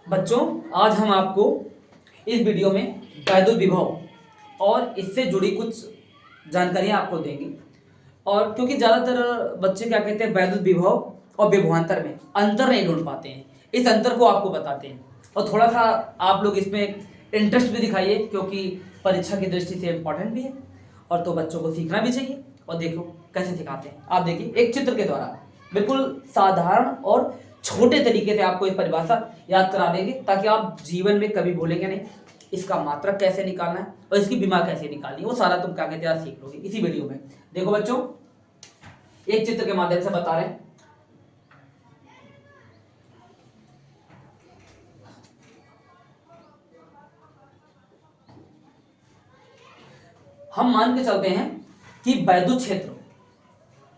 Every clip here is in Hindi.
बच्चों, आज हम आपको इस वीडियो में वैद्युत विभव और इससे जुड़ी कुछ जानकारियां आपको देंगे। और क्योंकि ज़्यादातर बच्चे क्या कहते हैं, वैद्युत विभव और विभवांतर में अंतर नहीं ढूंढ पाते हैं, इस अंतर को आपको बताते हैं। और थोड़ा सा आप लोग इसमें इंटरेस्ट भी दिखाइए, क्योंकि परीक्षा की दृष्टि से इम्पोर्टेंट भी है और तो बच्चों को सीखना भी चाहिए। और देखो कैसे सिखाते हैं। आप देखिए, एक चित्र के द्वारा बिल्कुल साधारण और छोटे तरीके से आपको एक परिभाषा याद करा देंगे, ताकि आप जीवन में कभी भूलेंगे नहीं। इसका मात्रक कैसे निकालना है और इसकी बीमा कैसे निकालनी है, वो सारा तुम क्या कहते हैं सीख लोगे इसी वीडियो में। देखो बच्चों, एक चित्र के माध्यम से बता रहे हैं। हम मान के चलते हैं कि वैद्युत क्षेत्र,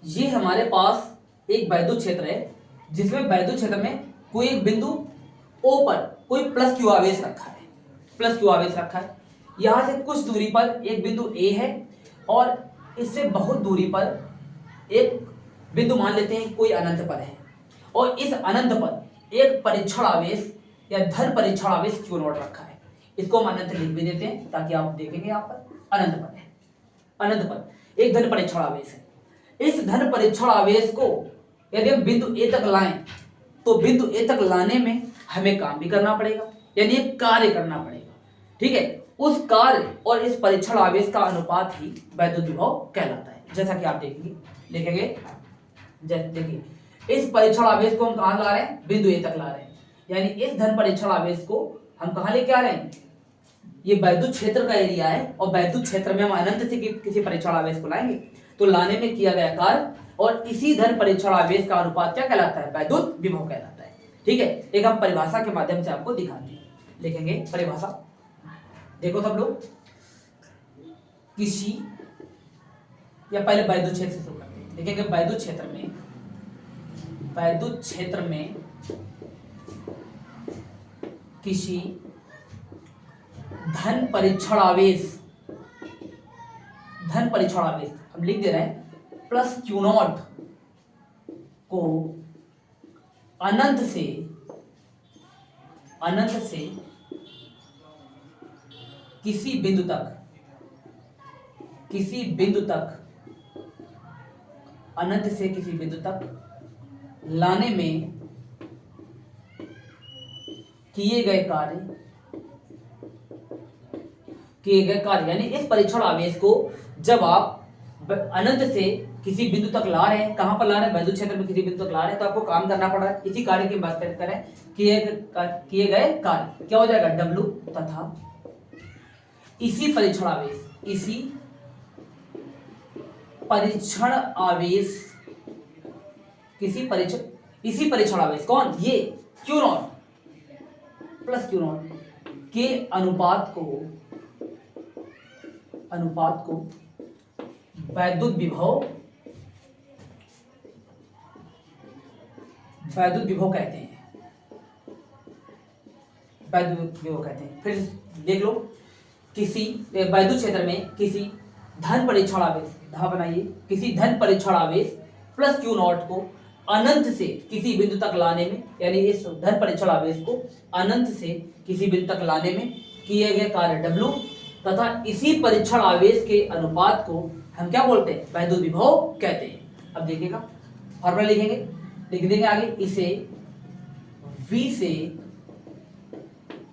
ये हमारे पास एक वैद्युत क्षेत्र है, जिसमें वैद्युत क्षेत्र में कोई एक बिंदु O पर कोई प्लस क्यू आवेश रखा है। प्लस क्यू आवेश रखा है। यहां से कुछ दूरी पर एक बिंदु A है और इससे बहुत दूरी पर एक बिंदु मान लेते हैं कोई अनंत पर है, और इस अनंत पर एक परीक्षण आवेश या धन परीक्षण आवेश क्यू नॉट रखा है। इसको हम अनंत लिख भी देते हैं, ताकि आप देखेंगे यहाँ पर अनंत पर है। अनंत पर एक धन परीक्षण आवेश है। इस धन परीक्षण आवेश को यदि हम बिंदु ए तक लाएं, तो बिंदु ए तक लाने में हमें काम भी करना पड़ेगा, यानी एक कार्य करना पड़ेगा। ठीक है, उस कार्य और इस परीक्षण आवेश का अनुपात ही वैद्युत विभव कहलाता है। जैसा कि आप देखेंगे, लिखेंगे, जैसे देखिए, इस परीक्षण आवेश को हम कहां ला रहे हैं, बिंदु ए तक ला रहे हैं। यानी इस धन परीक्षण आवेश को हम कहां लेके आ रहे हैं, ये वैद्युत क्षेत्र का एरिया है, और वैद्युत क्षेत्र में हम अनंत से किसी परीक्षण आवेश को लाएंगे, तो लाने में किया गया कार्य और इसी धन परीक्षण आवेश का अनुपात क्या कहलाता है, वैद्युत विभव कहलाता है। ठीक है, एक हम परिभाषा के माध्यम से आपको दिखाते हैं। लिखेंगे परिभाषा, देखो सब लोग, किसी, या पहले वैद्युत क्षेत्र से शुरू करते हैं। लिखेंगे वैद्युत क्षेत्र में, वैद्युत क्षेत्र में किसी धन परीक्षण आवेश, धन परीक्षण आवेश हम लिख दे रहे हैं प्लस क्यू नॉट को अनंत से किसी बिंदु तक अनंत से किसी बिंदु तक लाने में किए गए कार्य, यानी इस परीक्षण आवेश को जब आप अनंत से किसी बिंदु तक ला रहे हैं, कहां पर ला रहे हैं, वैद्युत क्षेत्र में किसी बिंदु तक ला रहे हैं, तो आपको काम करना पड़ रहा है। इसी कार्य की बात करें, किए गए कार्य क्या हो जाएगा, W, तथा इसी परीक्षण आवेश, इसी परीक्षण आवेश कौन, ये Q not plus Q not के अनुपात को वैद्युत विभव कहते हैं। वैद्युत विभव कहते हैं। फिर देख लो, किसी वैद्युत क्षेत्र में किसी धन परीक्षण आवेश, धा बनाइए, किसी धन परीक्षण आवेश प्लस क्यू नॉट को अनंत से किसी बिंदु तक लाने में, यानी इस धन परीक्षण आवेश को अनंत से किसी बिंदु तक लाने में किए गए कार्य W तथा इसी परीक्षण आवेश के अनुपात को हम क्या बोलते हैं, वैद्युत विभव कहते हैं। अब देखिएगा, फॉर्मूला लिखेंगे, लिख देंगे आगे, इसे V से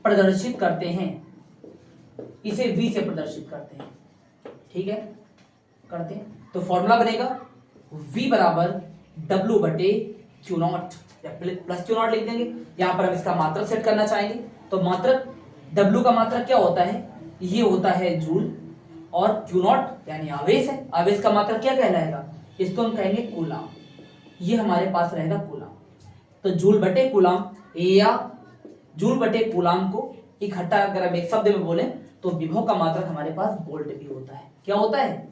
प्रदर्शित करते हैं, इसे V से प्रदर्शित करते हैं। ठीक है, करते हैं, तो फॉर्मूला बनेगा V बराबर W बटे क्यू नॉट, या प्लस क्यू नॉट लिख देंगे। यहां पर हम इसका मात्रक सेट करना चाहेंगे, तो मात्रक W का मात्रक क्या होता है, ये होता है जूल, और क्यू नॉट यानी आवेश है, आवेश का मात्रक क्या कहलाएगा, इसको हम कहेंगे कूलाम। ये हमारे पास रहेगा कूलाम। तो जूल बटे कूलाम, या जूल बटे कूलाम को इकट्ठा अगर हम एक शब्द में बोले, तो विभव का मात्रक हमारे पास वोल्ट भी होता है। क्या होता है,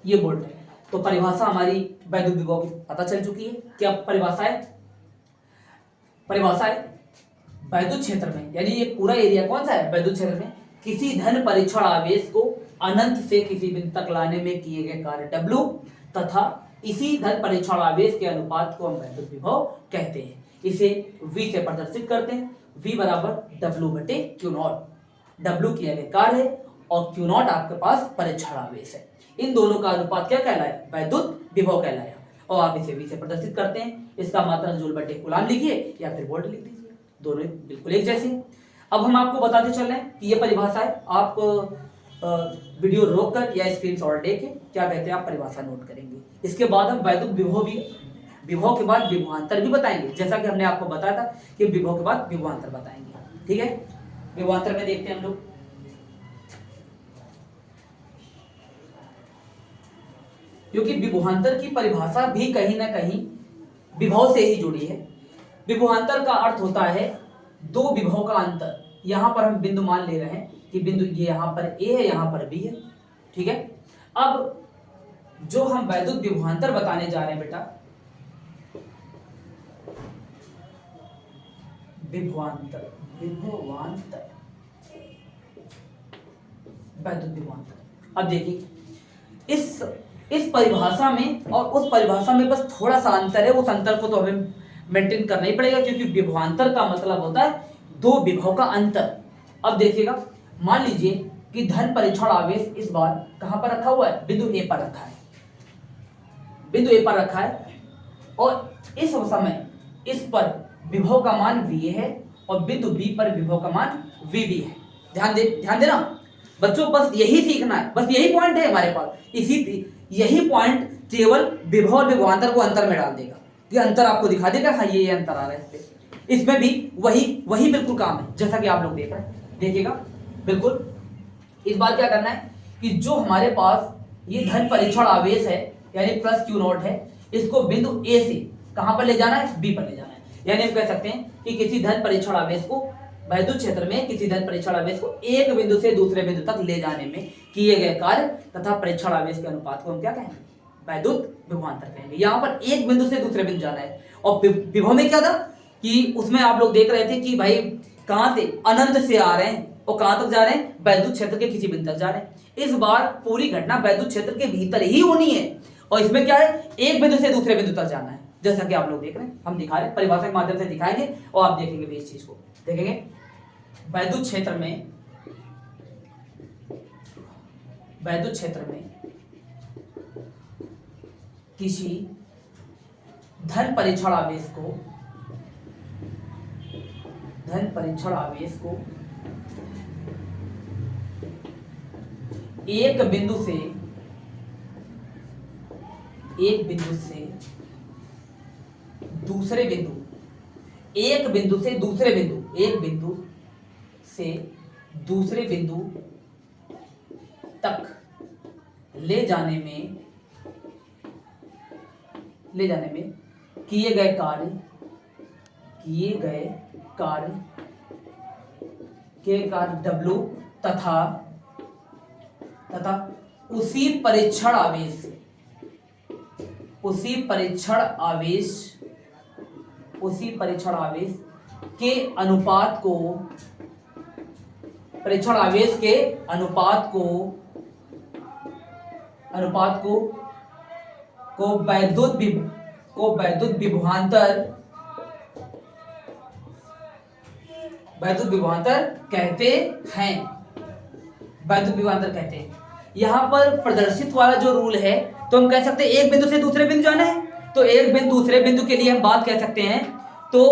ये वोल्ट है। तो परिभाषा हमारी वैद्युत विभव की पता चल चुकी है। क्या परिभाषा है, वैद्युत क्षेत्र में, यानी ये पूरा एरिया कौन सा है, वैद्युत क्षेत्र में किसी धन परीक्षण आवेश को अनंत से किसी बिंदु तक लाने में किए गए कार्य W तथा इसी धन परीक्षण आवेश के अनुपात को हम वैद्युत विभव कहते हैं। इसे V से प्रदर्शित करते हैं। V बराबर W बटे क्यू नॉट। W की आगे कार्य है और क्यू नॉट आपके पास परीक्षण आवेश है। इन दोनों का अनुपात क्या कहलाया? वैद्युत विभव कहलाया। और आप इसे V से प्रदर्शित करते हैं। इसका मात्रक जूल बटे कूलाम लिखिए या फिर वोल्ट लिख दीजिए, दोनों बिल्कुल एक जैसे हैं। अब हम आपको बताते चल रहे हैं कि ये परिभाषा है। आप वीडियो रोक कर या स्क्रीनशॉट लेके क्या कहते हैं आप परिभाषा नोट करेंगे। इसके बाद हम वैद्युत विभव भी, विभव के बाद विभवांतर भी बताएंगे, जैसा कि हमने आपको बताया था कि विभव के बाद विभवांतर बताएंगे। ठीक है, विभवांतर में देखते हैं हम लोग। क्योंकि विभवांतर की परिभाषा भी कहीं ना कहीं विभव से ही जुड़ी है। विभवांतर का अर्थ होता है दो विभव का अंतर। यहां पर हम बिंदु मान ले रहे हैं कि बिंदु ये यहां पर A है, यहां पर B है। ठीक है, अब जो हम वैद्युत विभवांतर बताने जा रहे हैं बेटा, विभवांतर, विभवांतर, वैद्युत विभवांतर। अब देखिए इस परिभाषा में और उस परिभाषा में बस थोड़ा सा अंतर है। उस अंतर को तो हमें मेंटेन करना ही पड़ेगा, क्योंकि विभवांतर का मतलब होता है दो विभव का अंतर। अब देखिएगा, मान लीजिए कि धन परीक्षण आवेश इस बार कहां पर रखा हुआ है? बिंदु ए पर रखा है, बिंदु ए पर रखा है और इस समय इस पर विभव का मान VA है और बिंदु B पर विभव का मान VB है। ध्यान देना बच्चों, बस यही सीखना है, बस यही पॉइंट है हमारे पास। यही पॉइंट केवल विभव और विभवांतर को अंतर में डाल देगा। ये अंतर आपको दिखा देगा, हाँ ये अंतर आ रहा है। इसमें भी वही बिल्कुल काम है जैसा कि आप लोग देख रहे हैं। देखिएगा बिल्कुल, इस बार क्या करना है कि जो हमारे पास ये धन परीक्षण आवेश है यानी प्लस क्यू नॉट है, इसको बिंदु A से कहां पर ले जाना है? B पर ले जाना है। यानी हम कह सकते हैं कि किसी धन परीक्षण आवेश को वैद्युत क्षेत्र में, किसी धन परीक्षण आवेश को एक बिंदु से दूसरे बिंदु तक ले जाने में किए गए कार्य तथा परीक्षण आवेश के अनुपात को हम क्या कहेंगे? वैद्युत विभवांतर कहेंगे। यहाँ पर एक बिंदु से दूसरे बिंदु जाना है। और विभव में क्या था कि उसमें आप लोग देख रहे थे कि भाई कहां से? अनंत से आ रहे हैं और कहां तक जा रहे हैं? वैद्युत क्षेत्र के किसी बिंदु तक जा रहे हैं। इस बार पूरी घटना वैद्युत क्षेत्र के भीतर ही होनी है और इसमें क्या है? एक बिंदु से दूसरे बिंदु तक जाना है, जैसा कि आप लोग देख रहे हैं। हम दिखा रहे हैं, परिभाषा के माध्यम से दिखाएंगे और आप देखेंगे भी इस चीज को। देखेंगे वैद्युत क्षेत्र में किसी धन परीक्षण आवेश को एक बिंदु से दूसरे बिंदु, एक बिंदु से दूसरे बिंदु तक ले जाने में किए गए कार्य W तथा उसी परीक्षण आवेश के अनुपात को वैद्युत विभवांतर कहते हैं। यहां पर प्रदर्शित वाला जो रूल है, तो हम कह सकते हैं एक बिंदु से दूसरे बिंदु जाना है, तो एक बिंदु दूसरे बिंदु के लिए हम बात कह सकते हैं। तो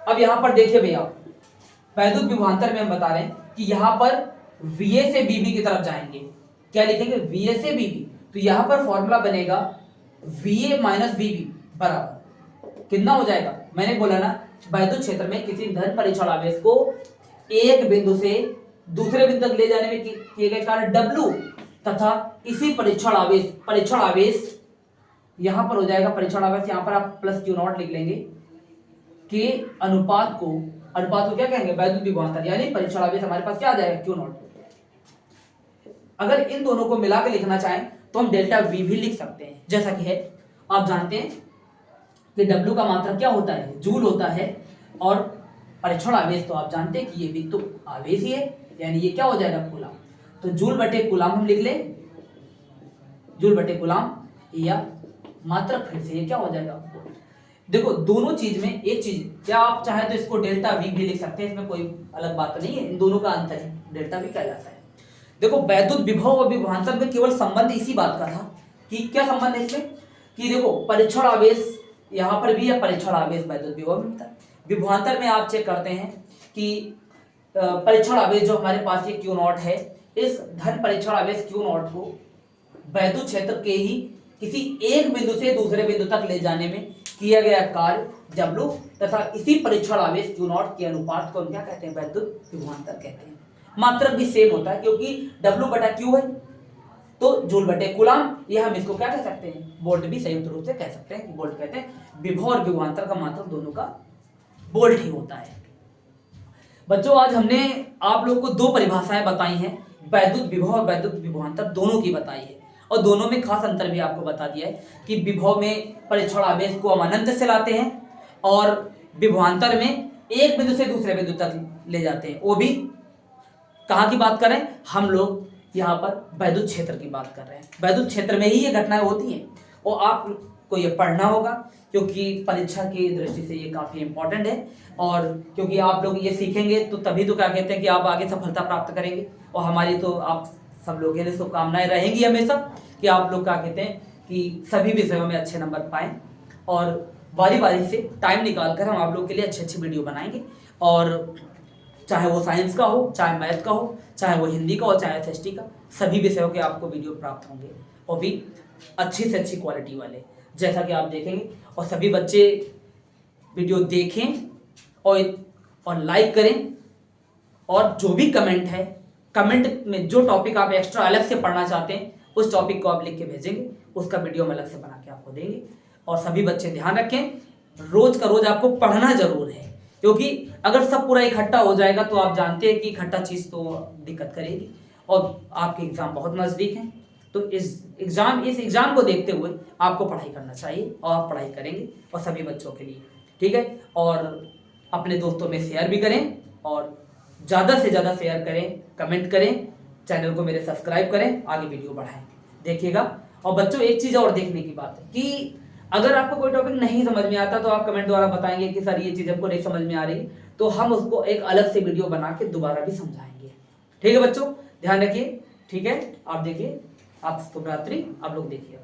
अब यहां पर देखिए भैया, वैद्युत विभवांतर में हम बता रहे हैं कि यहां पर VA से BB की तरफ जाएंगे। क्या लिखेंगे? VA से BB। तो यहां पर फॉर्मूला बनेगा VA माइनस BB बराबर कितना हो जाएगा? मैंने बोला ना, वैद्युत क्षेत्र में किसी धन परीक्षण आवेश को एक बिंदु से दूसरे बिंदु तक ले जाने में किए गए कार्य W तथा इसी परीक्षण आवेश यहां पर हो जाएगा। परीक्षण आवेश यहां पर आप प्लस क्यू नॉट लिख लेंगे के अनुपात को क्या कहेंगे? वैद्युत विभवांतर। यानी परीक्षण आवेश हमारे पास क्या आ जाएगा? Q not. अगर इन दोनों को मिला के लिखना चाहें तो हम डेल्टा V भी लिख सकते हैं, जैसा कि है। आप जानते हैं कि W का मात्रक क्या होता है? जूल होता है। और परीक्षण आवेश तो आप जानते हैं कि ये भी तो आवेश ही है, यानी ये क्या हो जाएगा? कूलाम। तो जूल बटे कूलाम हम लिख लें, जूल बटे कूलाम, या मात्रक फिर से ये क्या हो जाएगा? देखो दोनों चीज में एक चीज, क्या आप चाहे तो इसको डेल्टा वी भी लिख सकते हैं, इसमें कोई अलग बात नहीं है, इन दोनों का अंतर है, डेल्टा वी कहलाता है। देखो वैद्युत विभव और विभवांतर में केवल संबंध इसी बात का था कि क्या संबंध है इसमें, कि देखो परीक्षण आवेश यहाँ पर भी है, परीक्षण आवेश वैद्युत विभव में मिलता है। विभवांतर में आप चेक करते हैं कि परीक्षण आवेश जो हमारे पास ये Q0 है, इस धन परीक्षण आवेश Q0 को वैद्युत क्षेत्र के ही किसी एक बिंदु से दूसरे बिंदु तक ले जाने में किया गया कार्य W तथा इसी परीक्षण आवेश Q0 के अनुपात को हम क्या कहते हैं, वैद्युत विभवांतर कहते हैं। मात्रक भी सेम होता है क्योंकि W बटा Q है तो जूल बटे कूलाम, ये हम इसको क्या कह सकते हैं, वोल्ट भी संयुक्त रूप से कह सकते हैं, वोल्ट कहते हैं। विभव और विभवांतर का मात्रक दोनों का वोल्ट ही होता है। बच्चों आज हमने आप लोगों को दो परिभाषाएं बताई हैं, वैद्युत विभव और वैद्युत विभवांतर दोनों की बताई है, और दोनों में खास अंतर भी आपको बता दिया है कि विभव में परीक्षण आवेश को हम अनंत से लाते हैं और विभवांतर में एक बिंदु से दूसरे बिंदु तक ले जाते हैं। वो भी कहाँ की बात करें, हम लोग यहाँ पर वैद्युत क्षेत्र की बात कर रहे हैं, वैद्युत क्षेत्र में ही ये घटनाएं होती हैं और आपको ये पढ़ना होगा क्योंकि परीक्षा की दृष्टि से ये काफ़ी इंपॉर्टेंट है। और क्योंकि आप लोग ये सीखेंगे तो तभी तो क्या कहते हैं कि आप आगे सफलता प्राप्त करेंगे, और हमारी तो आप सब लोगों के लिए शुभकामनाएं रहेंगी हमेशा कि आप लोग क्या कहते हैं कि सभी विषयों में अच्छे नंबर पाएं, और बारी बारी से टाइम निकाल कर हम आप लोग के लिए अच्छी अच्छी वीडियो बनाएंगे, और चाहे वो साइंस का हो, चाहे मैथ का हो, चाहे वो हिंदी का हो, चाहे एसएसटी का, सभी विषयों के आपको वीडियो प्राप्त होंगे, और भी अच्छी से अच्छी क्वालिटी वाले, जैसा कि आप देखेंगे। और सभी बच्चे वीडियो देखें और लाइक करें, और जो भी कमेंट है, कमेंट में जो टॉपिक आप एक्स्ट्रा अलग से पढ़ना चाहते हैं उस टॉपिक को आप लिख के भेजेंगे, उसका वीडियो हम अलग से बना के आपको देंगे। और सभी बच्चे ध्यान रखें, रोज का रोज आपको पढ़ना जरूर है, क्योंकि अगर सब पूरा इकट्ठा हो जाएगा तो आप जानते हैं कि इकट्ठा चीज़ तो दिक्कत करेगी, और आपके एग्ज़ाम बहुत नज़दीक हैं। तो इस एग्ज़ाम को देखते हुए आपको पढ़ाई करना चाहिए, और आप पढ़ाई करेंगे, और सभी बच्चों के लिए, ठीक है। और अपने दोस्तों में शेयर भी करें, और ज़्यादा से ज़्यादा शेयर करें, कमेंट करें, चैनल को मेरे सब्सक्राइब करें, आगे वीडियो बढ़ाएं, देखिएगा। और बच्चों एक चीज़ और देखने की बात है कि अगर आपको कोई टॉपिक नहीं समझ में आता तो आप कमेंट द्वारा बताएंगे कि सर ये चीज़ हमको नहीं समझ में आ रही, तो हम उसको एक अलग से वीडियो बना के दोबारा भी समझाएंगे, ठीक है बच्चों, ध्यान रखिए, ठीक है। आप देखिए, आप शुभ रात्रि, आप लोग देखिए।